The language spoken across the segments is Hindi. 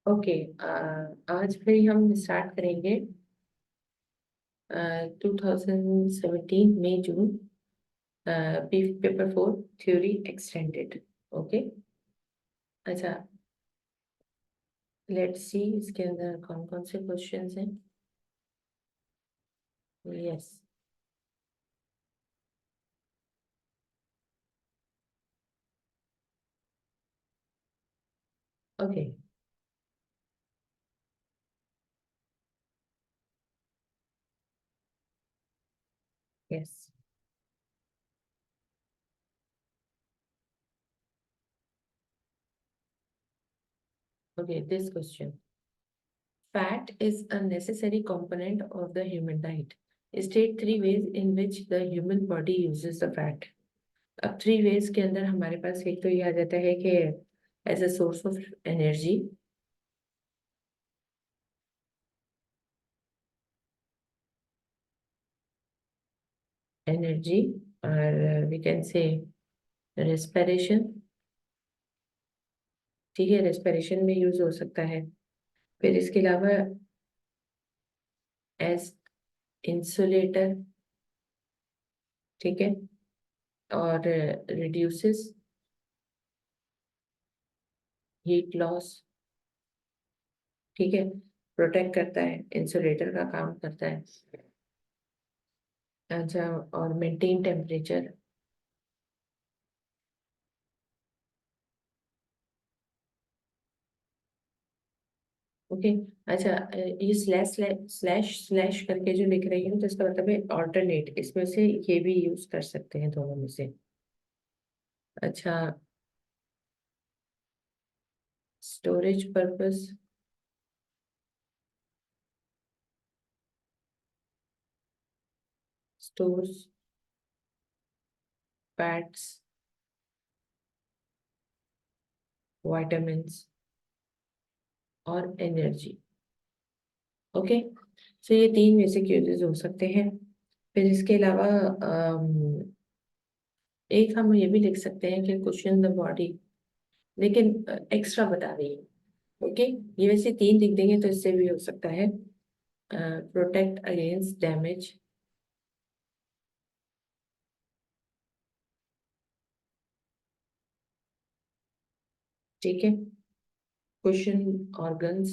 ओके। आज फिर हम स्टार्ट करेंगे 2017 मई जून पेपर 4 थ्योरी एक्सटेंडेड। ओके। अच्छा, लेट्स सी इसके अंदर कौन कौन से क्वेश्चंस हैं। Yes. Okay. Yes. Okay, this question, fat is a necessary component of the human diet. State 3 ways in which the human body uses the fat. अब 3 ways के अंदर हमारे पास एक तो ये आ जाता है कि as a source of energy, और वी कैन से रेस्पिरेशन। ठीक है, रेस्पिरेशन में यूज हो सकता है। फिर इसके अलावा एज इंसुलेटर। ठीक है। और रिड्यूसेस हीट लॉस। ठीक है। प्रोटेक्ट करता है, इंसुलेटर का काम करता है। अच्छा, और मेंटेन टेम्परेचर। ओके। अच्छा, ये स्लैश स्लैश स्लैश करके जो लिख रही हूँ तो इसका मतलब है ऑल्टरनेट, इसमें से ये भी यूज कर सकते हैं दोनों में से। अच्छा, storage purpose, stores fats, vitamins और एनर्जी। ओके। सो ये 3 बेसिक यूजेस हो सकते हैं। फिर इसके अलावा एक हम ये भी लिख सकते हैं कि क्वेश्चन द बॉडी, लेकिन एक्स्ट्रा बता रही है। ओके। ये वैसे 3 लिख देंगे तो इससे भी हो सकता है। Protect against damage. ठीक है। Question organs.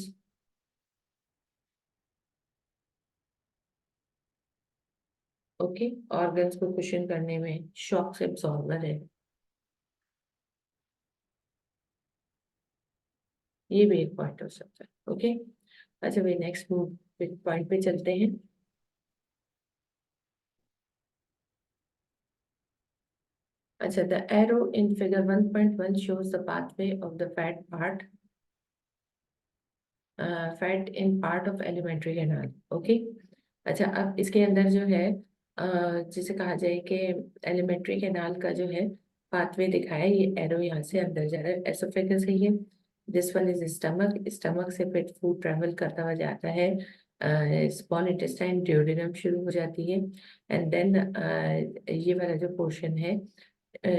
ओके। ऑर्गन्स को क्वेश्चन करने में शॉक एब्जॉर्बर है। ये भी एक पॉइंट हो सकता है। ओके। अच्छा भाई, नेक्स्ट पॉइंट पे चलते हैं। अच्छा, the arrow in figure 1.1 shows the pathway of the fat in part of alimentary canal. Okay. अच्छा, अब इसके अंदर जो है जिसे कहा जाए कि एलिमेंट्री कैनाल का जो है पाथवे दिखाया है, ये एरो यहाँ से अंदर जा रहा है, एसोफेगस है ये। This one is stomach, stomach से फिर फूड ट्रेवल करता हुआ जाता है, स्मॉल इंटेस्टाइन, ड्यूडेनम शुरू हो जाती है, एंड देन ये वाला जो पोर्शन है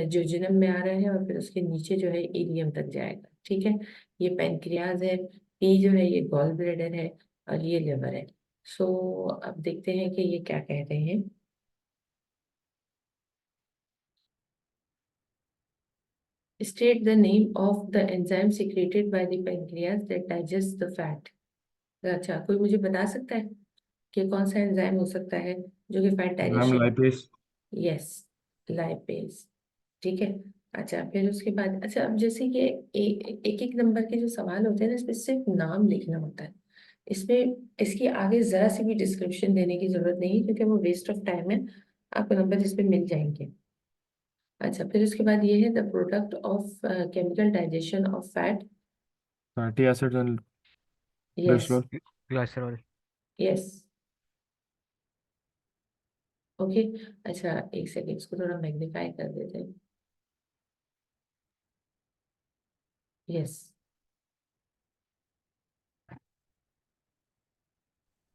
जोजिनम में आ रहा है, और फिर उसके नीचे जो है इलियम तक जाएगा। ठीक है। ये पेनक्रियाज है, पी जो है ये गॉल ब्लैडर है, और ये लिवर है। सो अब देखते हैं कि ये क्या कह रहे हैं। State the name of the enzyme secreted by the pancreas that digest the fat. अच्छा, कोई मुझे बता सकता है कि कौन सा एंजाइम हो सकता है जो कि fat ma'am digestion. Lipase. Yes, lipase. ठीक है। अच्छा, फिर उसके बाद अच्छा, अब जैसे कि एक एक नंबर के जो सवाल होते हैं ना, इसमें सिर्फ नाम लिखना होता है। इसमें इसकी आगे जरा सी भी डिस्क्रिप्शन देने की जरूरत नहीं है, क्योंकि वो वेस्ट ऑफ टाइम है। आपको नंबर इस पे मिल जाएंगे। अच्छा, फिर उसके बाद ये है the product of chemical digestion of fat. Fatty acids and yes. Cholesterol. Glycerol. Yes. Okay. अच्छा, एक सेकेंड, इसको थोड़ा मैग्नीफाई कर देते हैं। Yes.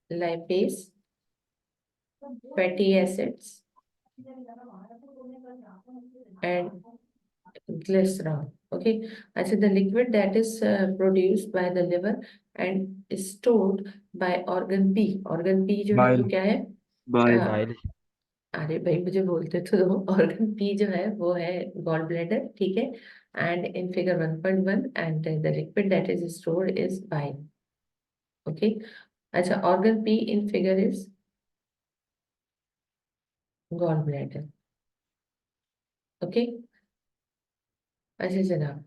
Lipase, fatty acids and glycerol. Okay. अच्छा, the liquid that is produced by the liver and stored by organ P. Organ P जो है बाइल। वो क्या है? बाइल। अ, अरे भाई मुझे बोलते तो दो। ऑर्गन पी जो है वो है गॉल ब्लैडर, ठीक है। And in figure 1.1 and the liquid that is stored is bile. Okay. अच्छा, organ P in figure is gall bladder. Okay. अच्छा जनाब,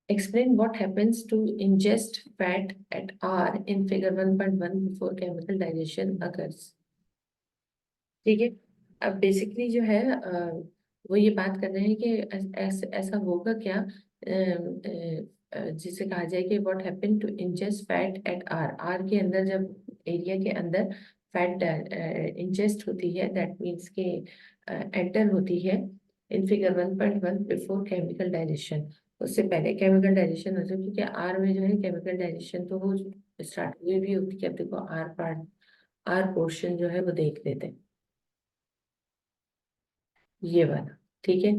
explain what happens to ingest fat at R in figure 1.1 before chemical digestion occurs। ठीक है। अब बेसिकली जो है वो ये बात कर रहे हैं कि ऐसा होगा क्या, जिसे कहा जाए कि what happen to ingest fat at R. R के अंदर जब एरिया के अंदर फैट इंजेस्ट होती है, दैट मीन्स के एंटर होती है इन फिगर 1.1 बिफोर केमिकल डाइजेशन। उससे पहले केमिकल डाइजेशन हो जाए, क्योंकि आर में जो है केमिकल डाइजेशन तो वो स्टार्ट हुई भी होती है। अब देखो आर पार्ट, आर पोर्शन जो है वो देख लेते हैं, ये वाला। ठीक है।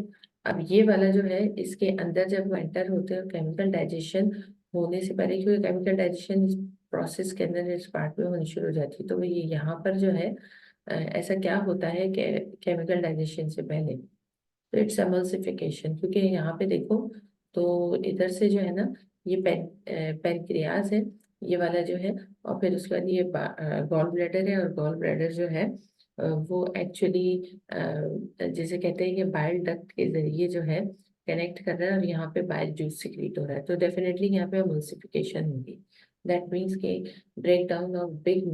अब ये वाला जो है इसके अंदर जब एंटर होते हैं केमिकल डाइजेशन होने से पहले, क्योंकि केमिकल डाइजेशन इस प्रोसेस के अंदर इस पार्ट में होनी शुरू हो जाती है, तो ये यहाँ पर जो है ऐसा क्या होता है कि केमिकल डाइजेशन से पहले तो इट्स एमल्सिफिकेशन। क्योंकि यहाँ पे देखो तो इधर से जो है ना ये पेनक्रियाज है, ये वाला जो है, और फिर उसके बाद ये गॉल ब्लैडर है। और गॉल ब्लैडर जो है वो एक्चुअली जिसे कहते हैं कि बाइल डक्ट के जरिए जो है कनेक्ट कर रहा है, और यहाँ पे बाइल जूस सिक्रीट हो रहा है, तो डेफिनेटली यहाँ पे एमल्सिफिकेशन होगी। दैट मीन्स के break down of big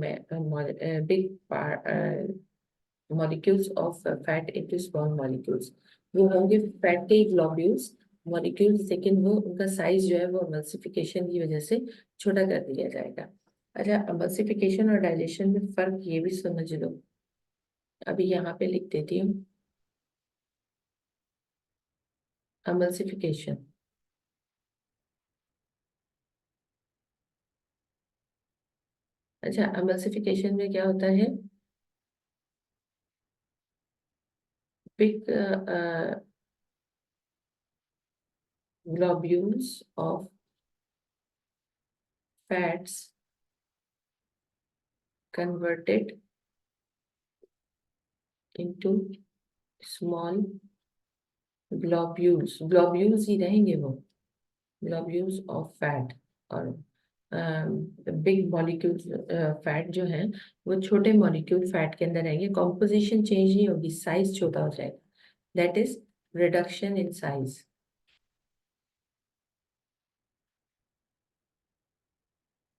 molecules of fat into small molecules। वो होंगे फैट के ग्लोब्यूल्स मॉलिक्यूल्स, लेकिन वो उनका साइज जो है वो एमल्सिफिकेशन की वजह से छोटा कर दिया जाएगा। अच्छा, एमल्सिफिकेशन और डाइजेशन में फर्क ये भी समझ लो। अभी यहाँ पे लिख देती हूँ एमल्सिफिकेशन। अच्छा, एमल्सिफिकेशन में क्या होता है? Big globules of fats converted into small globules। globules ही रहेंगे वो, globules of fat। और बिग मॉलिक्यूल फैट जो है वो छोटे मॉलिक्यूल फैट के अंदर रहेंगे। कॉम्पोजिशन चेंज नहीं होगी, साइज छोटा हो जाएगा, that is reduction in size.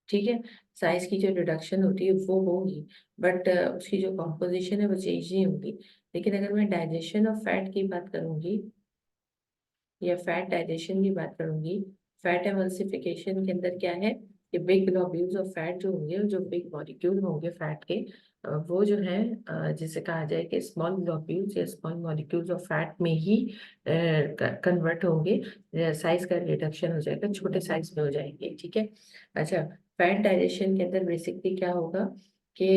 ठीक है। साइज की जो रिडक्शन होती है वो होगी, बट उसकी जो कॉम्पोजिशन है वो चेंज नहीं होगी। लेकिन अगर मैं डाइजेशन ऑफ फैट की बात करूंगी या फैट डाइजेशन की बात करूंगी, फैट एमल्सिफिकेशन के अंदर क्या है कि बिग ग्लोब्यूल्स ऑफ फैट जो होंगे, जो बिग मॉलिक्यूल होंगे फैट के, वो जो है जिसे कहा जाए कि स्मॉल ग्लोब्यूल्स या स्मॉल मॉलिक्यूल्स ऑफ फैट में ही कन्वर्ट होंगे। साइज का रिडक्शन हो जाएगा, छोटे साइज में हो जाएंगे। ठीक है। अच्छा, फैट डाइजेशन के अंदर बेसिकली क्या होगा कि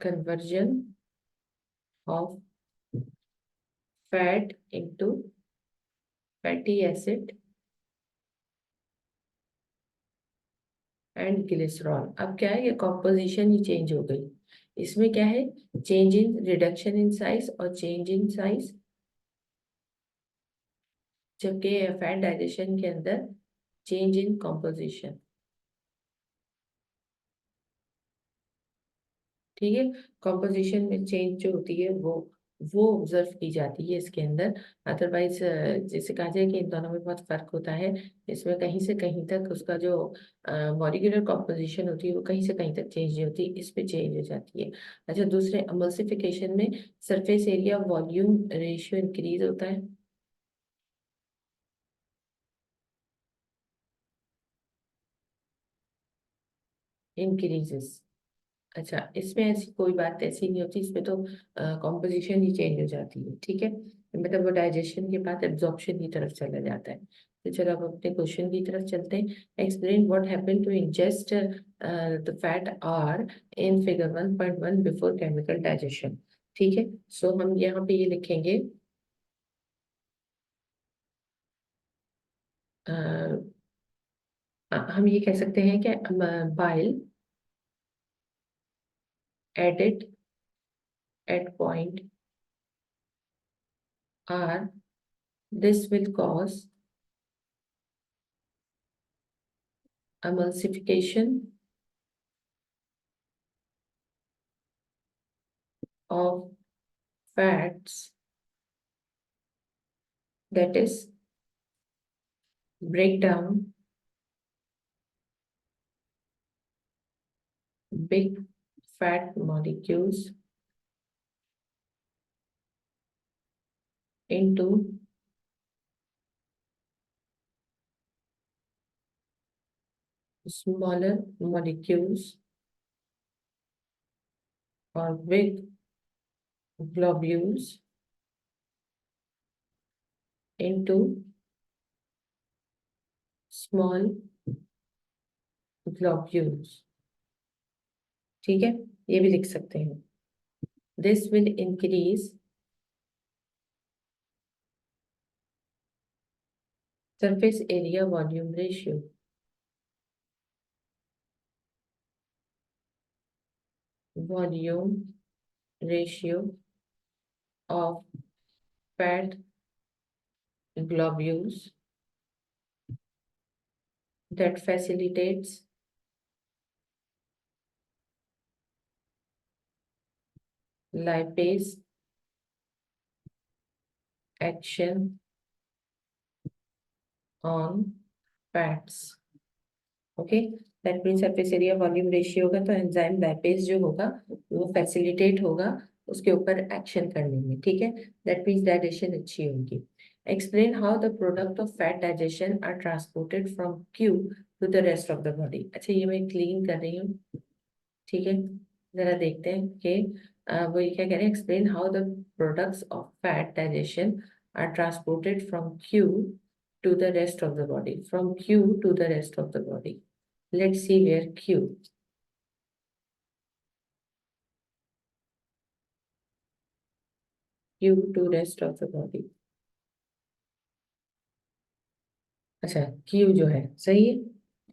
conversion of fat into fatty acid and glycerol. अब क्या है, ये कॉम्पोजिशन ही चेंज हो गई। इसमें क्या है, change in reduction in size और चेंज इन साइज, जबकि फैट डाइजेशन के अंदर चेंज इन कॉम्पोजिशन। ठीक है। कॉम्पोजिशन में चेंज जो होती है वो ऑब्जर्व की जाती है इसके अंदर। अदरवाइज जैसे कहा जाए कि इन दोनों में बहुत फर्क होता है। इसमें कहीं से कहीं तक उसका जो मॉलिक्यूलर कॉम्पोजिशन होती है वो कहीं से कहीं तक चेंज नहीं होती, इस पे चेंज हो जाती है। अच्छा, दूसरे एमल्सिफिकेशन में surface area volume ratio increase होता है। इंक्रीजेस। अच्छा, इसमें ऐसी कोई बात ऐसी नहीं होती, इसमें तो कॉम्पोजिशन ही चेंज हो जाती है। ठीक है। मतलब वो डाइजेशन के बाद एब्जॉर्प्शन की तरफ चला जाता है। तो चलो अब अपने क्वेश्चन की तरफ चलते हैं। Explain what happen to ingest the fat R in figure 1.1 before chemical digestion. ठीक है, सो हम यहाँ पे ये लिखेंगे हम ये कह सकते हैं कि bile added at point R, this will cause emulsification of fats, that is break down big fat molecules into smaller molecules or big globules into small globules। ठीक है, ये भी लिख सकते हैं। This will increase surface area volume ratio, volume ratio of fat globules that facilitates lipase action on fats। Okay, that mean surface area volume ratio होगा तो एंजाइम लाइपेज जो होगा वो फैसिलिटेट होगा उसके ऊपर एक्शन करने में। ठीक है, दैट मीन्स डाइजेशन अच्छी होगी। Explain how the product of fat digestion are transported from Q to the rest of the body. अच्छा, ये मैं क्लीन कर रही हूँ। ठीक है, जरा देखते हैं कि वो ये क्या कह रहे हैं। Explain how the products of fat digestion are transported from Q to the rest of the body, from Q to the rest of the body। Let's see where Q to rest of the body। अच्छा, Q जो है सही है।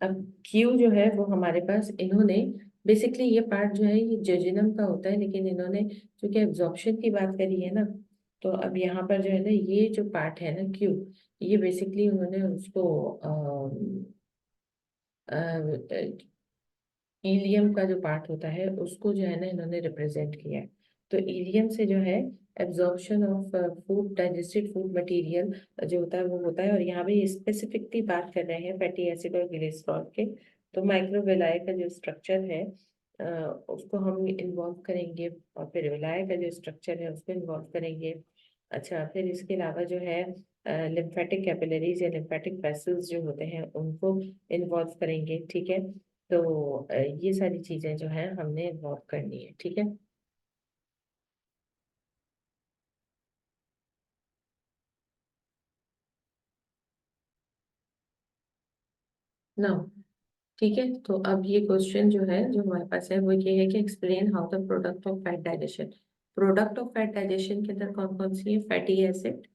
अब Q जो है वो हमारे पास इन्होंने बेसिकली ये पार्ट जो है ये जेजुनम का होता है, लेकिन इन्होंने चूंकि एब्जॉर्प्शन की बात करी है ना, तो अब यहाँ पर जो है ना ये जो पार्ट है ना Q, ये बेसिकली उन्होंने उसको ईलियम का जो पार्ट होता है उसको जो है ना इन्होंने रिप्रेजेंट किया है। तो ईलियम से जो है absorption of food, digested food material जो होता है वो होता है। और यहाँ पे स्पेसिफिकली बात कर रहे हैं फैटी एसिड और ग्लिसरॉल के। तो माइक्रोविलाय का जो स्ट्रक्चर है उसको हम इन्वॉल्व करेंगे, और फिर विलाय का जो स्ट्रक्चर है उसको इन्वॉल्व करेंगे। अच्छा, फिर इसके अलावा जो है लिम्फेटिक कैपिलरीज या लिम्फेटिक वेसल्स जो होते हैं उनको इन्वॉल्व करेंगे। ठीक है, तो ये सारी चीजें जो है हमने इन्वॉल्व करनी है। ठीक है ना। ठीक है, तो अब ये क्वेश्चन जो है जो हमारे पास है वो ये है कि explain how the product of fat digestion. Product of fat digestion के अंदर कौन कौन सी है? Fatty acid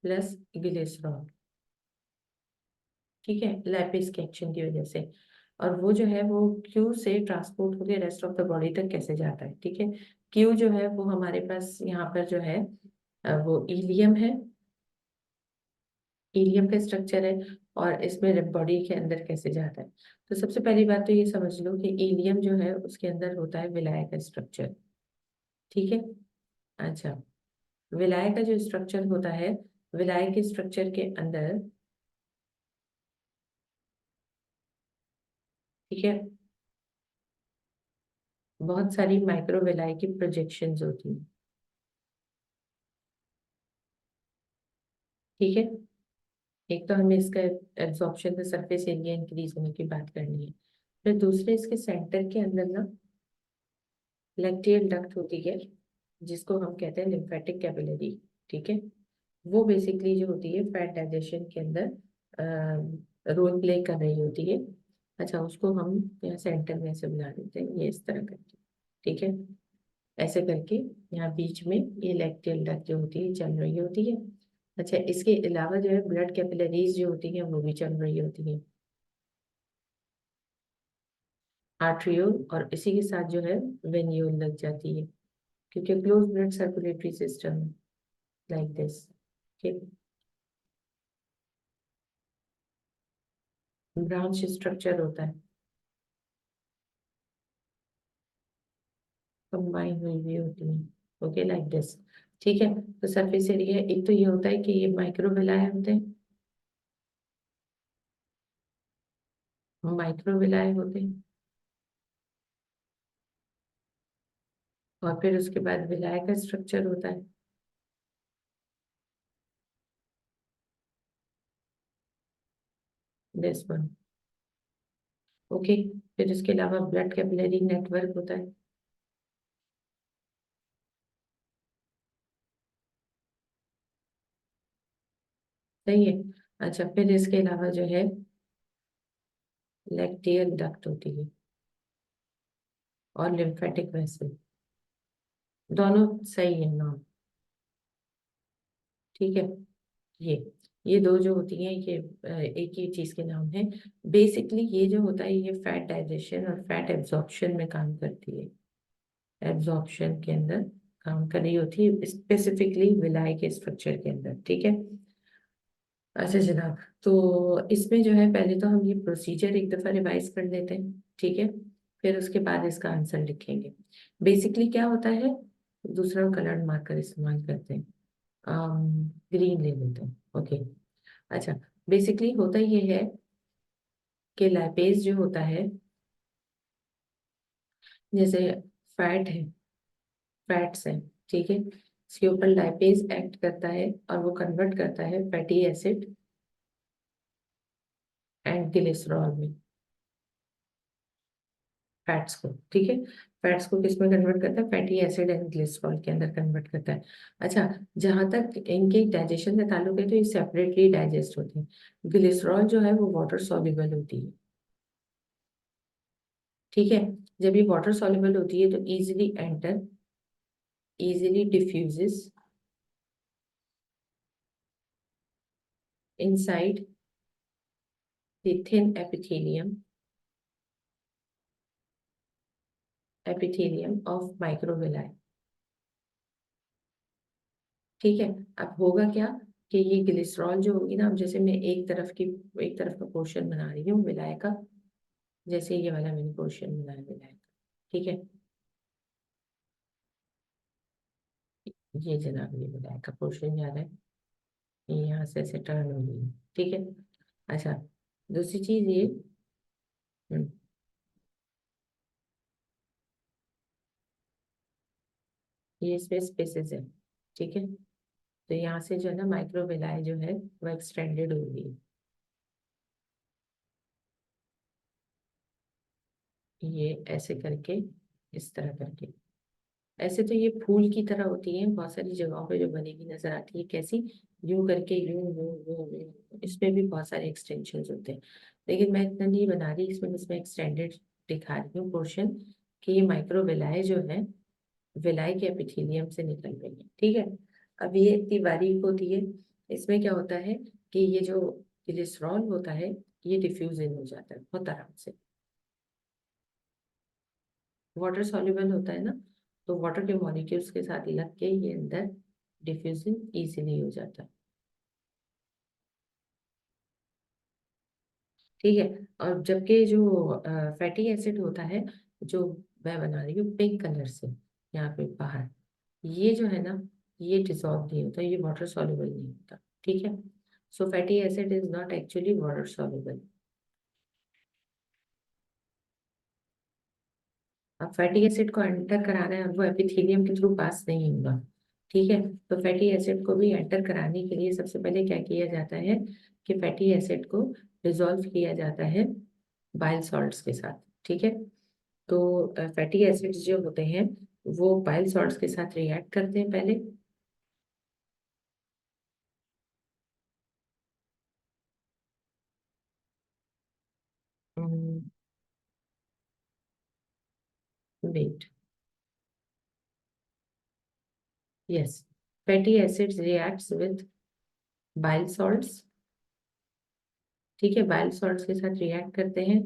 plus glycerol. ठीक है, लैपिस के एक्शन की वजह से। और वो जो है वो क्यू से ट्रांसपोर्ट होकर रेस्ट ऑफ द बॉडी तक कैसे जाता है। ठीक है, क्यू जो है वो हमारे पास यहाँ पर जो है वो इलियम है, हीलियम का स्ट्रक्चर है। और इसमें बॉडी के अंदर कैसे जाता है, तो सबसे पहली बात तो ये समझ लो कि हीलियम जो है उसके अंदर होता है विलाय का स्ट्रक्चर। ठीक है, अच्छा, विलाय का जो स्ट्रक्चर होता है, विलाय के स्ट्रक्चर के अंदर ठीक है बहुत सारी माइक्रोविलाय की प्रोजेक्शंस होती हैं। ठीक है, एक तो हमें इसका एब्जॉर्प्शन का सरफेस एरिया इंक्रीज होने की बात करनी है। फिर दूसरे इसके सेंटर के अंदर ना लैक्टियल डक्ट होती है जिसको हम कहते हैं लिम्फेटिक कैपिलरी। ठीक है, वो बेसिकली जो होती है फैट डाइजेशन के अंदर रोल प्ले कर रही होती है। अच्छा, उसको हम यहाँ सेंटर में से बना देते हैं, ये इस तरह करके। ठीक है, ऐसे करके यहाँ बीच में ये लैक्टियल डक्ट जो होती है चल रही होती है। अच्छा, इसके अलावा जो है ब्लड कैपिलरीज जो होती है वो भी चल रही होती है, आर्ट्रियोल, और इसी के साथ जो है वेन्यूल लग जाती है, क्योंकि close blood circulatory system like this. ठीक, ब्रांच स्ट्रक्चर होता है, कंबाइन हुई हुई होती है। Okay, like this. ठीक है, तो सरफेस एरिया एक तो ये होता है कि ये माइक्रोविलाय होते हैं, माइक्रोविलाय होते हैं, और फिर उसके बाद विलाय का स्ट्रक्चर होता है, दिस वन। ओके, फिर इसके अलावा ब्लड कैपिलरी नेटवर्क होता है। सही है। अच्छा, फिर इसके अलावा जो है लैक्टियल डक्ट होती है और लिम्फेटिक वेसल, दोनों सही है ना? ठीक है, ये ये दो जो होती हैं ये एक ही चीज के नाम है। बेसिकली ये जो होता है ये फैट डाइजेशन और फैट एब्जॉर्प्शन में काम करती है, एब्जॉर्प्शन के अंदर काम कर रही होती है, स्पेसिफिकली विलाय के स्ट्रक्चर के अंदर। ठीक है। अच्छा जनाब, तो इसमें जो है पहले तो हम ये प्रोसीजर एक दफा रिवाइज कर लेते हैं, ठीक है, फिर उसके बाद इसका आंसर लिखेंगे। बेसिकली क्या होता है, दूसरा कलर मार्कर इस्तेमाल करते हैं, ग्रीन ले लेते हैं। ओके, अच्छा, बेसिकली होता ये है कि लाइपेज जो होता है, जैसे फैट है, फैट्स है, ठीक है, इसके ऊपर लाइपेज एक्ट करता है और वो कन्वर्ट करता है फैटी एसिड एंड ग्लिसरॉल में, फैट्स को। ठीक है, फैट्स को किस में कन्वर्ट करता है, फैटी एसिड एंड ग्लिसरॉल के अंदर कन्वर्ट करता है। अच्छा, जहां तक इनके डाइजेशन का ताल्लुक है तो ये सेपरेटली डाइजेस्ट होते हैं। ग्लिसरॉल जो है वो वाटर सॉल्युबल होती है। ठीक है, जब ये वाटर सॉल्युबल होती है तो easily enter, easily diffuses inside the thin epithelium of microvilli। ठीक है, अब होगा क्या कि ये ग्लिसरॉल जो होगी ना, अब जैसे मैं एक तरफ का पोर्शन बना रही हूँ विलाय का, जैसे ये वाला मैंने पोर्शन बनाया विलाय का। ठीक है, ये जनाब ये विलाय का पोर्शन जा रहा है, ये यहाँ से ऐसे टर्न हो गई। ठीक है, अच्छा, दूसरी चीज ये, हम्म, ये इसमें स्पेसेस है। ठीक है, तो यहाँ से जो है ना माइक्रोविलाय जो है वो एक्सटेंडेड हो गई, ये ऐसे करके, इस तरह करके। ऐसे तो ये फूल की तरह होती है, बहुत सारी जगहों पे जो बनी हुई नजर आती है, कैसी, यूं करके, यूं यूं यूं यूं, इसमें भी बहुत सारे एक्सटेंशन होते हैं, लेकिन मैं इतना नहीं बना रही इसमें, बस मैं एक्सटेंडेड दिखा रही हूँ पोर्शन, कि ये माइक्रोविलाय जो है विलाय के एपिथेलियम से निकल रही है। ठीक है, अब ये इतनी बारीक होती है, इसमें क्या होता है कि ये जो ग्लिसरॉल होता है ये डिफ्यूज इन हो जाता है बहुत आराम से, वाटर सॉल्युबल होता है ना, तो वाटर के मॉलिक्यूल्स के साथ लग के ये अंदर डिफ्यूजिंग इजीली हो जाता है। ठीक है, और जबकि जो फैटी एसिड होता है, जो मैं बना रही हूँ पिंक कलर से यहाँ पे बाहर, ये जो है ना ये डिसॉल्व नहीं होता, ये वाटर सॉल्युबल नहीं होता। ठीक है, so fatty acid is not actually water soluble. अब फैटी एसिड को एंटर कराना है, वो एपिथेलियम के थ्रू पास नहीं होगा। ठीक है, तो फैटी एसिड को भी एंटर कराने के लिए सबसे पहले क्या किया जाता है कि फैटी एसिड को डिसॉल्व किया जाता है बाइल सॉल्ट्स के साथ। ठीक है, तो फैटी एसिड्स जो होते हैं वो बाइल सॉल्ट्स के साथ रिएक्ट करते हैं पहले, wait, yes, fatty acids reacts with bile salts, ठीक है, bile salts के साथ रिएक्ट करते हैं,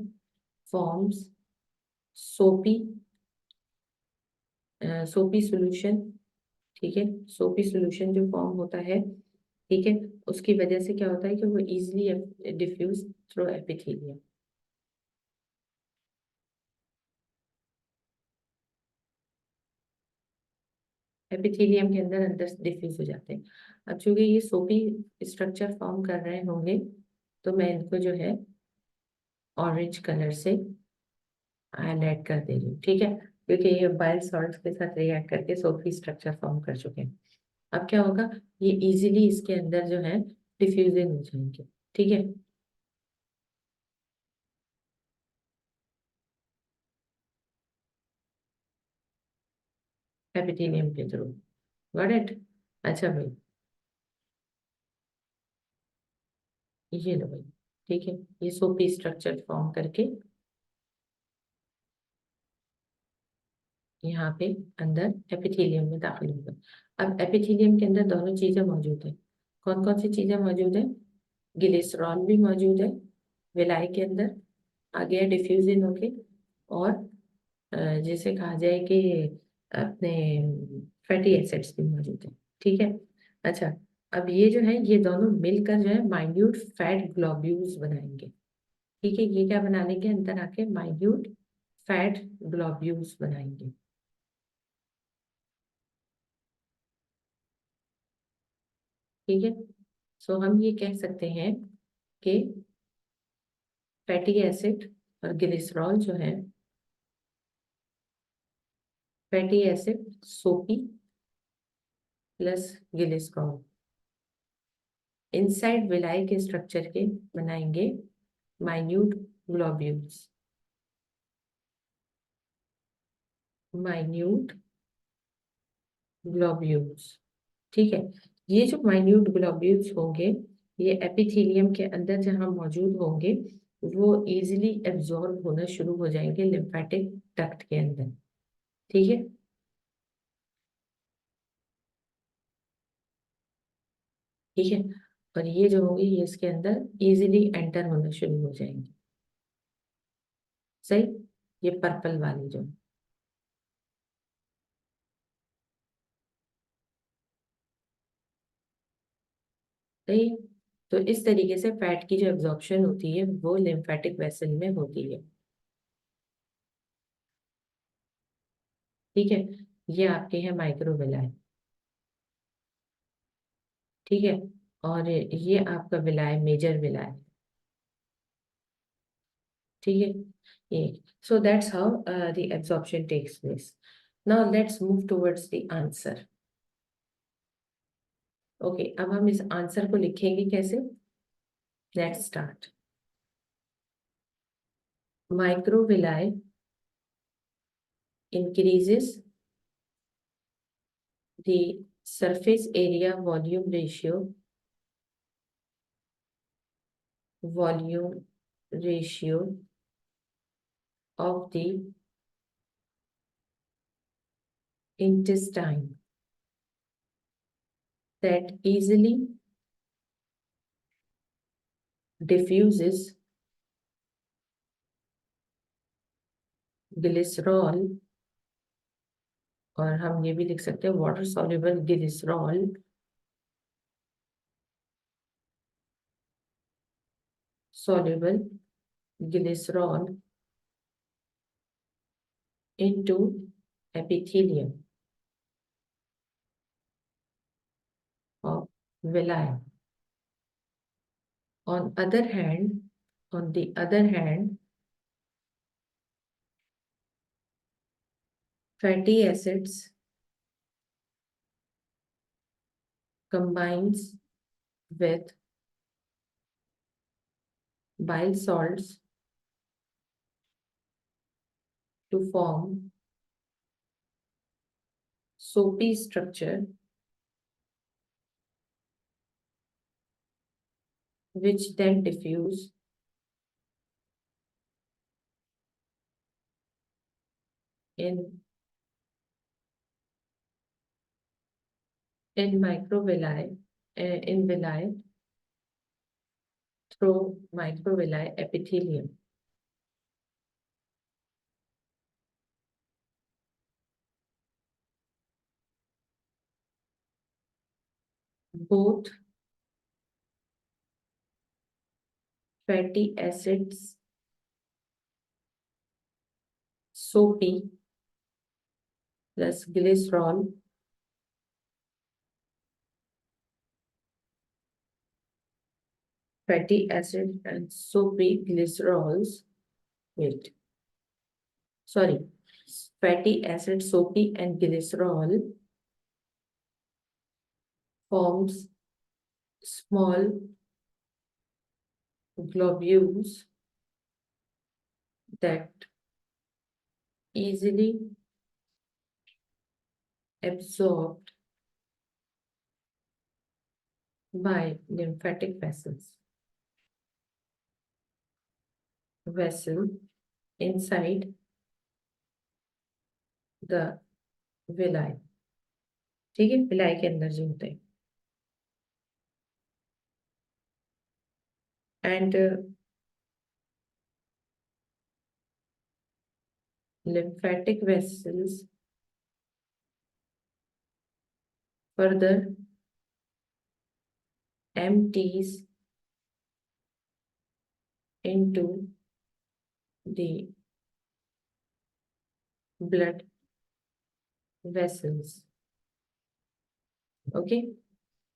फॉर्म्स सोपी सोपी सोल्यूशन, ठीक है, सोपी सोल्यूशन जो फॉर्म होता है, ठीक है, उसकी वजह से क्या होता है कि वो easily diffuse through epithelium. Epithelium के अंदर अंदर डिफ्यूज हो जाते हैं। अब चूंकि ये सोपी स्ट्रक्चर फॉर्म कर रहे होंगे, तो मैं इनको जो है ऑरेंज कलर से हाईलाइट कर दे रही हूँ, ठीक है, क्योंकि ये बाइल सॉल्ट के साथ रिएक्ट करके सोपी स्ट्रक्चर फॉर्म कर चुके हैं। अब क्या होगा, ये इजीली इसके अंदर जो है डिफ्यूजिंग हो जाएंगे, ठीक है। एपिथेलियम के थ्रू, गॉट इट। अच्छा भाई, ये लो भाई, ठीक है, ये सोपी स्ट्रक्चर फॉर्म करके यहाँ पे अंदर एपिथेलियम में दाखिल होगा। अब एपिथेलियम के अंदर दोनों चीजें मौजूद है। कौन कौन सी चीजें मौजूद है? ग्लिसरॉल भी मौजूद है विलाई के अंदर, आ गया डिफ्यूजन होके, और जैसे कहा जाए कि अपने फैटी एसिड्स भी मौजूद है, ठीक है। अच्छा, अब ये जो है ये दोनों मिलकर जो है माइन्यूट फैट ग्लोब्यूल्स बनाएंगे, ठीक है, ये क्या बना लेंगे, अंदर आके माइन्यूट फैट ग्लोब्यूल्स बनाएंगे, ठीक है। सो हम ये कह सकते हैं कि फैटी एसिड और ग्लिसरॉल जो है, फैटी एसिड सोपी प्लस ग्लिसरॉल इनसाइड विलाई के स्ट्रक्चर के बनाएंगे माइन्यूट ग्लोब्यूल्स, माइन्यूट ग्लोब्यूल्स, ठीक है। ये जो माइन्यूट ग्लोब्यूल्स होंगे, ये एपिथेलियम के अंदर जहाँ मौजूद होंगे, वो इजीली एब्जॉर्ब होना शुरू हो जाएंगे लिम्फेटिक डक्ट के अंदर, ठीक है। ठीक है, और ये जो होंगे ये इसके अंदर इजीली एंटर होना शुरू हो जाएंगे, सही। ये पर्पल वाली जो, सही। तो इस तरीके से फैट की जो एब्जॉर्प्शन होती है वो लिम्फेटिक वेसल में होती है, ठीक है। ये आपके हैं माइक्रोविलाई, ठीक है, और ये आपका विलाय मेजर विलाय, ठीक है। ये, so that's how the absorption takes place. Now let's move towards the answer. Okay, अब हम इस आंसर को लिखेंगे कैसे? Let's start. Microvilli increases the surface area volume ratio of the intestine that easily diffuses glycerol, और हम ये भी लिख सकते हैं water soluble glycerol soluble glycerol into epithelium of villi. On the other hand, fatty acids combines with bile salts to form soapy structure, which then diffuse in microvilli, in villi through microvilli epithelium. Both fatty acids, soapy plus glycerol fatty acid and soapy glycerols, wait, sorry, fatty acid, soapy and glycerol forms small globules that easily absorbed by lymphatic vessels. Vessel inside the villi, ठीक है, villi के अंदर जो होते हैं, and lymphatic vessels further empties into the blood vessels. Okay,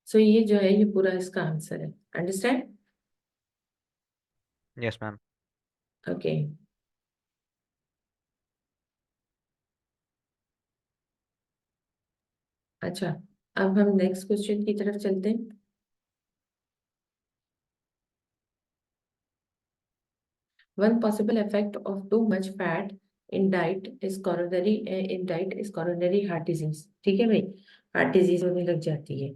so ये जो है ये पूरा इसका आंसर है. अंडरस्टैंड? Yes, ma'am. ओके, अच्छा, अब हम नेक्स्ट क्वेश्चन की तरफ चलते हैं. One possible effect of too much fat in diet is coronary heart disease. ठीक है भाई, हार्ट डिजीज होने लग जाती है.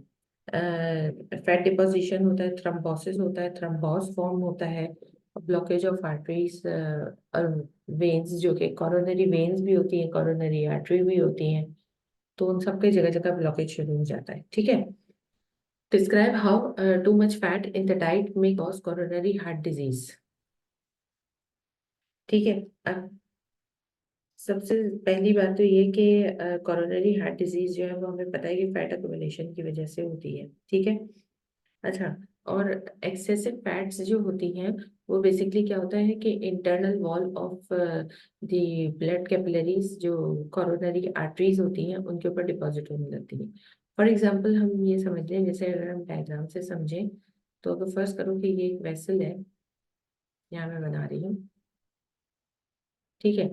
फैट डिपोजिशन होता है, थ्रोम्बोसिस होता है, थ्रोम्बोस फॉर्म होता है, ब्लॉकेज ऑफ आर्टरीज और वेन्स, जो कि कोरोनरी वेन्स भी होती हैं, कोरोनरी आर्टरी भी होती हैं, तो उन सबके जगह जगह ब्लॉकेज शुरू हो जाता है. ठीक है. Describe how too much fat in the diet may cause coronary heart disease. ठीक है. अब सबसे पहली बात तो ये कि कोरोनरी हार्ट डिजीज जो है वो हमें पता है कि फैट अक्यूमुलेशन की वजह से होती है. ठीक है. अच्छा, और एक्सेसिव फैट्स जो होती हैं वो बेसिकली क्या होता है कि internal wall of the blood capillaries, जो कोरोनरी आर्टरीज होती हैं, उनके ऊपर डिपॉजिट होने लगती हैं. फॉर एग्जांपल हम ये समझ लें, जैसे अगर हम डायग्राम से समझें, तो अगर फर्स्ट करो कि ये एक वेसल है, यहाँ मैं बना रही हूँ. ठीक है.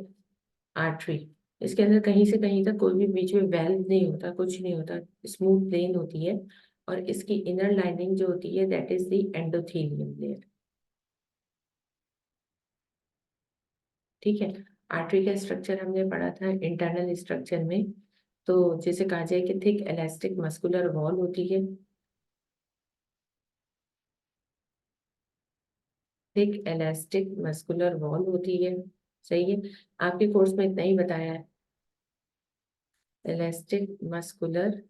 आर्टरी, इसके अंदर कहीं से कहीं तक कोई भी बीच में वेल्व नहीं होता, कुछ नहीं होता, स्मूथ प्लेन होती है. और इसकी इनर लाइनिंग जो होती है that is the endothelium layer. ठीक है. आर्टरी का स्ट्रक्चर हमने पढ़ा था इंटरनल स्ट्रक्चर में. तो जैसे कहा जाए कि थिक इलास्टिक मस्कुलर वॉल होती है, थिक इलास्टिक मस्कुलर वॉल होती है. सही है. आपके कोर्स में इतना ही बताया है, इलास्टिक मस्कुलर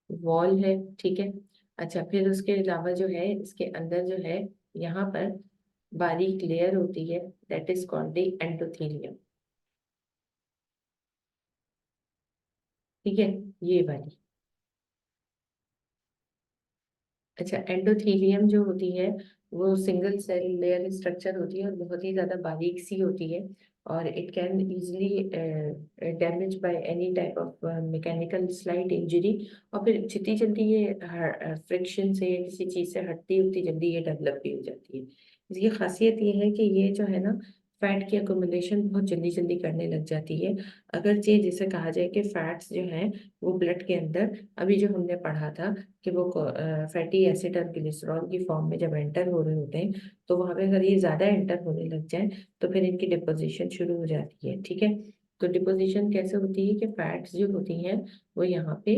वॉल है. ठीक है. अच्छा, फिर उसके अलावा जो है इसके अंदर जो है यहाँ पर बारीक लेयर होती है that is called the endothelium. ठीक है, ये वाली. अच्छा, एंडोथेलियम जो होती है वो सिंगल सेल लेयर स्ट्रक्चर होती है और बहुत ही ज्यादा बारीक सी होती है. और it can easily damage by any type of mechanical slight injury. और फिर जितनी जल्दी ये फ्रिक्शन से या किसी चीज से हटती है उतनी जल्दी ये डेवलप भी हो जाती है. इसकी खासियत ये है कि ये जो है ना, फैट की अकोमोडेशन बहुत जल्दी जल्दी करने लग जाती है. अगरचे जैसे कहा जाए कि फैट्स जो हैं वो ब्लड के अंदर, अभी जो हमने पढ़ा था कि वो फैटी एसिड और ग्लिसरॉल की फॉर्म में जब एंटर हो रहे होते हैं, तो वहां पे अगर ये ज्यादा एंटर होने लग जाए तो फिर इनकी डिपोजिशन शुरू हो जाती है. ठीक है. तो डिपोजिशन कैसे होती है कि फैट्स जो होती हैं वो यहाँ पे